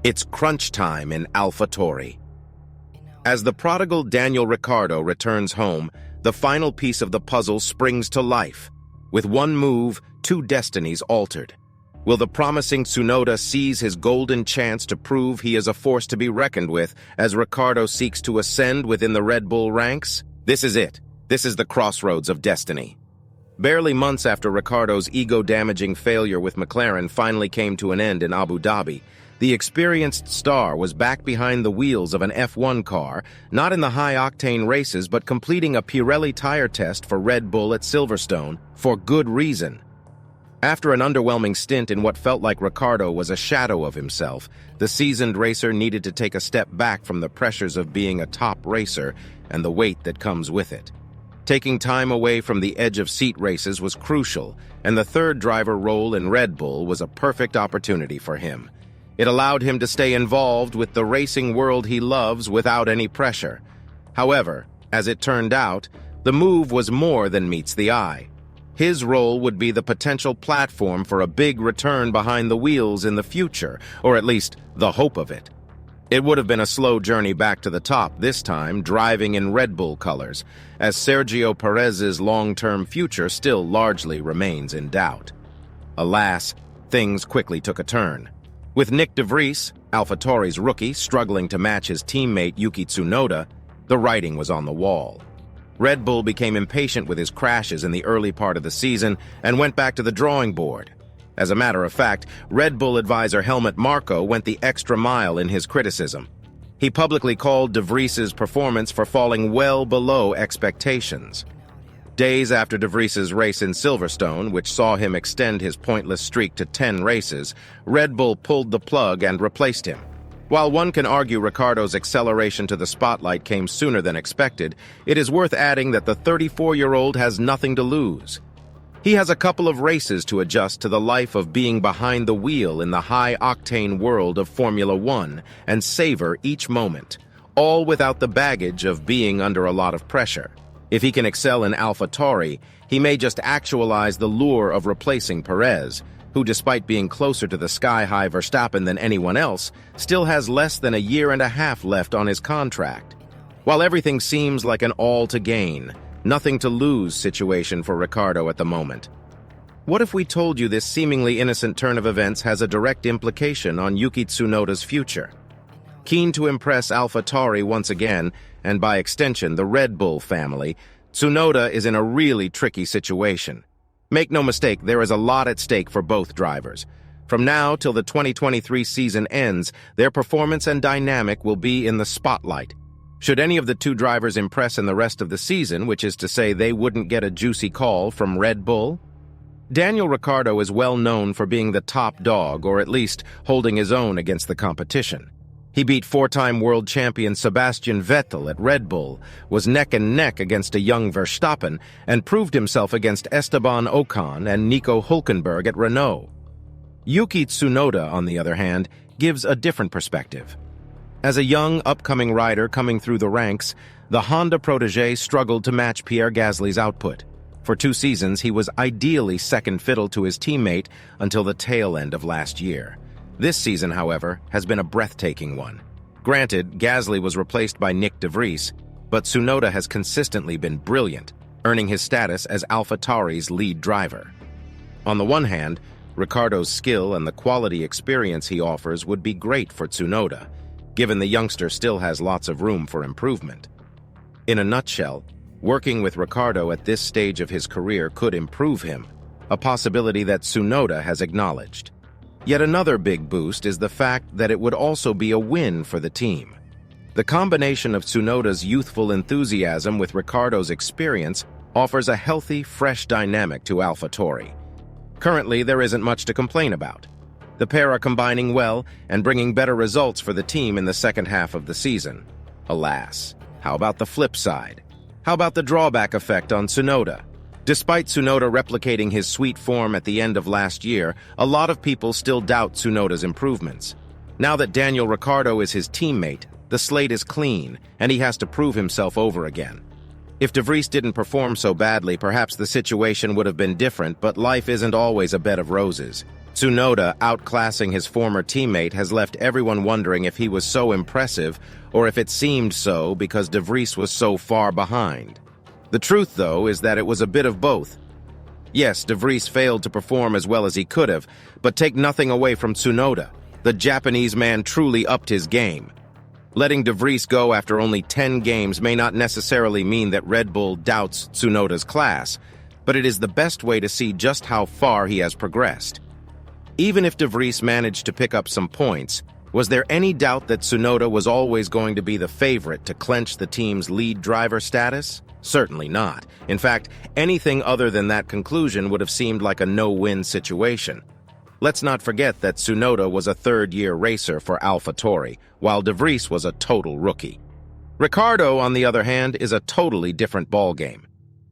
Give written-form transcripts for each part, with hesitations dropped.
It's crunch time in Alpha Tauri. As the prodigal Daniel Ricciardo returns home, the final piece of the puzzle springs to life. With one move, two destinies altered. Will the promising Tsunoda seize his golden chance to prove he is a force to be reckoned with as Ricciardo seeks to ascend within the Red Bull ranks? This is it. This is the crossroads of destiny. Barely months after Ricciardo's ego-damaging failure with McLaren finally came to an end in Abu Dhabi, the experienced star was back behind the wheels of an F1 car, not in the high-octane races but completing a Pirelli tire test for Red Bull at Silverstone, for good reason. After an underwhelming stint in what felt like Ricciardo was a shadow of himself, the seasoned racer needed to take a step back from the pressures of being a top racer and the weight that comes with it. Taking time away from the edge-of-seat races was crucial, and the third driver role in Red Bull was a perfect opportunity for him. It allowed him to stay involved with the racing world he loves without any pressure. However, as it turned out, the move was more than meets the eye. His role would be the potential platform for a big return behind the wheels in the future, or at least the hope of it. It would have been a slow journey back to the top, this time driving in Red Bull colors, as Sergio Perez's long-term future still largely remains in doubt. Alas, things quickly took a turn. With Nyck de Vries, Alpha Tauri's rookie, struggling to match his teammate Yuki Tsunoda, the writing was on the wall. Red Bull became impatient with his crashes in the early part of the season and went back to the drawing board. As a matter of fact, Red Bull advisor Helmut Marko went the extra mile in his criticism. He publicly called de Vries's performance for falling well below expectations. Days after de Vries's race in Silverstone, which saw him extend his pointless streak to 10 races, Red Bull pulled the plug and replaced him. While one can argue Ricciardo's acceleration to the spotlight came sooner than expected, it is worth adding that the 34-year-old has nothing to lose. He has a couple of races to adjust to the life of being behind the wheel in the high-octane world of Formula One and savor each moment, all without the baggage of being under a lot of pressure. If he can excel in Alpha Tauri, he may just actualize the lure of replacing Perez, who, despite being closer to the sky-high Verstappen than anyone else, still has less than a year and a half left on his contract. While everything seems like an all-to-gain, nothing-to-lose situation for Ricciardo at the moment. What if we told you this seemingly innocent turn of events has a direct implication on Yuki Tsunoda's future? Keen to impress Alpha Tauri once again, and by extension the Red Bull family, Tsunoda is in a really tricky situation. Make no mistake, there is a lot at stake for both drivers. From now till the 2023 season ends, their performance and dynamic will be in the spotlight. Should any of the two drivers impress in the rest of the season, which is to say they wouldn't get a juicy call from Red Bull? Daniel Ricciardo is well known for being the top dog, or at least holding his own against the competition. He beat four-time world champion Sebastian Vettel at Red Bull, was neck and neck against a young Verstappen, and proved himself against Esteban Ocon and Nico Hülkenberg at Renault. Yuki Tsunoda, on the other hand, gives a different perspective. As a young, upcoming rider coming through the ranks, the Honda protégé struggled to match Pierre Gasly's output. For 2 seasons, he was ideally second fiddle to his teammate until the tail end of last year. This season, however, has been a breathtaking one. Granted, Gasly was replaced by Nyck de Vries, but Tsunoda has consistently been brilliant, earning his status as Alpha Tauri's lead driver. On the one hand, Ricciardo's skill and the quality experience he offers would be great for Tsunoda, given the youngster still has lots of room for improvement. In a nutshell, working with Ricciardo at this stage of his career could improve him, a possibility that Tsunoda has acknowledged. Yet another big boost is the fact that it would also be a win for the team. The combination of Tsunoda's youthful enthusiasm with Ricciardo's experience offers a healthy, fresh dynamic to Alpha Tauri. Currently, there isn't much to complain about. The pair are combining well and bringing better results for the team in the second half of the season. Alas, how about the flip side? How about the drawback effect on Tsunoda? Despite Tsunoda replicating his sweet form at the end of last year, a lot of people still doubt Tsunoda's improvements. Now that Daniel Ricciardo is his teammate, the slate is clean, and he has to prove himself over again. If de Vries didn't perform so badly, perhaps the situation would have been different, but life isn't always a bed of roses. Tsunoda outclassing his former teammate has left everyone wondering if he was so impressive or if it seemed so because De Vries was so far behind. The truth, though, is that it was a bit of both. Yes, De Vries failed to perform as well as he could have, but take nothing away from Tsunoda. The Japanese man truly upped his game. Letting De Vries go after only 10 games may not necessarily mean that Red Bull doubts Tsunoda's class, but it is the best way to see just how far he has progressed. Even if De Vries managed to pick up some points, was there any doubt that Tsunoda was always going to be the favorite to clinch the team's lead driver status? Certainly not. In fact, anything other than that conclusion would have seemed like a no-win situation. Let's not forget that Tsunoda was a third-year racer for Alpha Tauri, while De Vries was a total rookie. Ricciardo, on the other hand, is a totally different ballgame.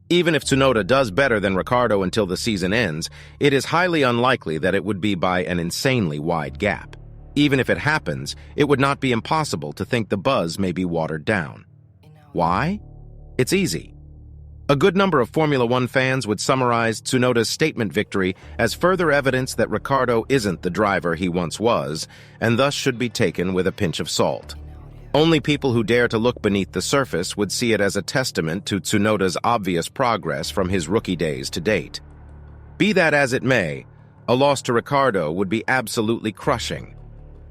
Even if Tsunoda does better than Ricciardo until the season ends, it is highly unlikely that it would be by an insanely wide gap. Even if it happens, it would not be impossible to think the buzz may be watered down. Why? It's easy. A good number of Formula One fans would summarize Tsunoda's statement victory as further evidence that Ricciardo isn't the driver he once was, and thus should be taken with a pinch of salt. Only people who dare to look beneath the surface would see it as a testament to Tsunoda's obvious progress from his rookie days to date. Be that as it may, a loss to Ricciardo would be absolutely crushing.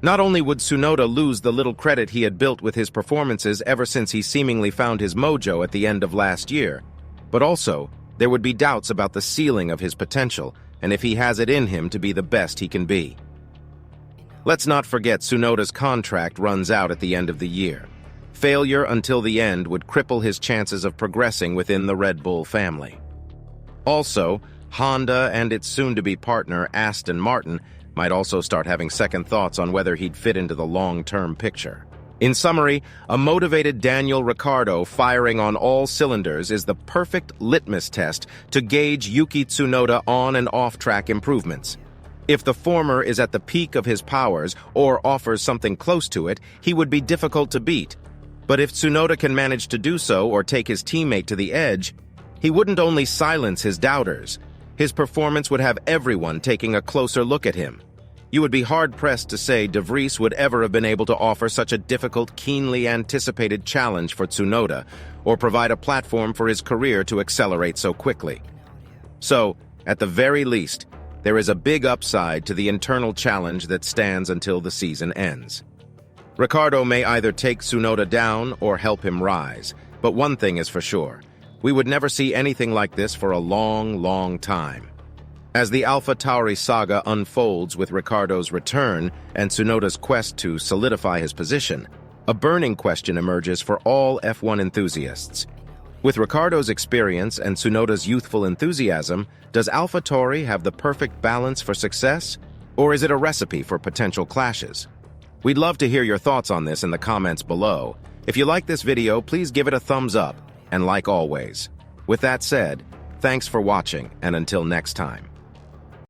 Not only would Tsunoda lose the little credit he had built with his performances ever since he seemingly found his mojo at the end of last year, but also there would be doubts about the ceiling of his potential and if he has it in him to be the best he can be. Let's not forget Tsunoda's contract runs out at the end of the year. Failure until the end would cripple his chances of progressing within the Red Bull family. Also, Honda and its soon-to-be partner Aston Martin might also start having second thoughts on whether he'd fit into the long-term picture. In summary, a motivated Daniel Ricciardo firing on all cylinders is the perfect litmus test to gauge Yuki Tsunoda on and off-track improvements. If the former is at the peak of his powers or offers something close to it, he would be difficult to beat. But if Tsunoda can manage to do so or take his teammate to the edge, he wouldn't only silence his doubters. His performance would have everyone taking a closer look at him. You would be hard-pressed to say De Vries would ever have been able to offer such a difficult, keenly anticipated challenge for Tsunoda or provide a platform for his career to accelerate so quickly. So, at the very least, there is a big upside to the internal challenge that stands until the season ends. Ricciardo may either take Tsunoda down or help him rise, but one thing is for sure. We would never see anything like this for a long, long time. As the Alpha Tauri saga unfolds with Ricciardo's return and Tsunoda's quest to solidify his position, a burning question emerges for all F1 enthusiasts. With Ricciardo's experience and Tsunoda's youthful enthusiasm, does Alpha Tauri have the perfect balance for success, or is it a recipe for potential clashes? We'd love to hear your thoughts on this in the comments below. If you like this video, please give it a thumbs up, and like always. With that said, thanks for watching, and until next time.